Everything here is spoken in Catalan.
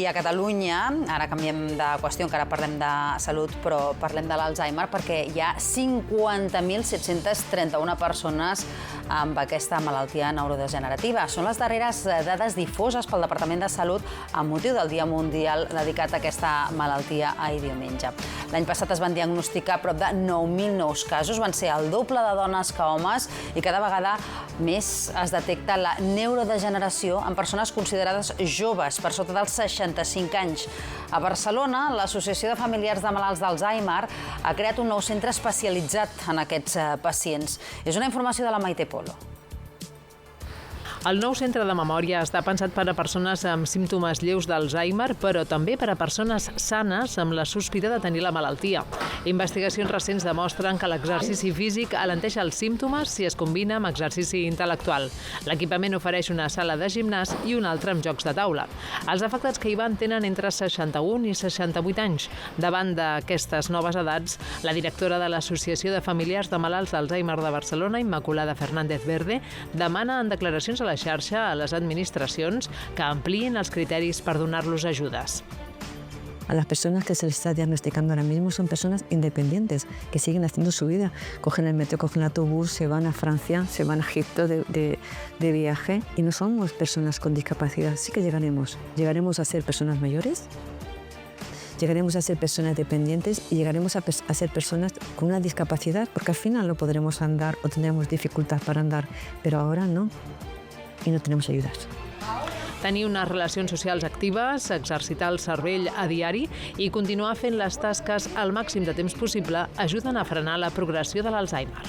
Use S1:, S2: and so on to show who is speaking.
S1: a Catalunya, ara canviem de qüestió, encara parlem de salut, però parlem de l'Alzheimer, perquè hi ha 50.731 persones amb aquesta malaltia neurodegenerativa. Són les darreres dades difoses pel Departament de Salut amb motiu del Dia Mundial dedicat a aquesta malaltia ahir diumenge. L'any passat es van diagnosticar prop de 9.000 nous casos, van ser el doble de dones que homes i cada vegada més es detecta la neurodegeneració en persones considerades joves, per sota dels 65 anys. A Barcelona, l'Associació de Familiars de Malalts d'Alzheimer ha creat un nou centre especialitzat en aquests pacients. És una informació de la Maite Polo.
S2: El nou centre de memòria està pensat per a persones amb símptomes lleus d'Alzheimer, però també per a persones sanes amb la sospita de tenir la malaltia. Investigacions recents demostren que l'exercici físic alenteix els símptomes si es combina amb exercici intel·lectual. L'equipament ofereix una sala de gimnàs i una altra amb jocs de taula. Els afectats que hi van tenen entre 61 i 68 anys. Davant d'aquestes noves edats, la directora de l'Associació de Familiars de Malalts d'Alzheimer de Barcelona, Immaculada Fernández Verde, demana en declaracions a la xarxa a les administracions que ampliïn els criteris per donar-los ajudes.
S3: A las personas que se les está diagnosticando ahora mismo son personas independientes, que siguen haciendo su vida. Cogen el metro, cogen el autobús, se van a Francia, se van a Egipto de viaje y no somos personas con discapacidad. Sí que llegaremos a ser personas mayores, llegaremos a ser personas dependientes y llegaremos a ser personas con una discapacidad, porque al final no podremos andar o tendremos dificultad para andar, pero ahora no. I no tenim ajudes.
S2: Tenir unes relacions socials actives, exercitar el cervell a diari i continuar fent les tasques al màxim de temps possible ajuden a frenar la progressió de l'Alzheimer.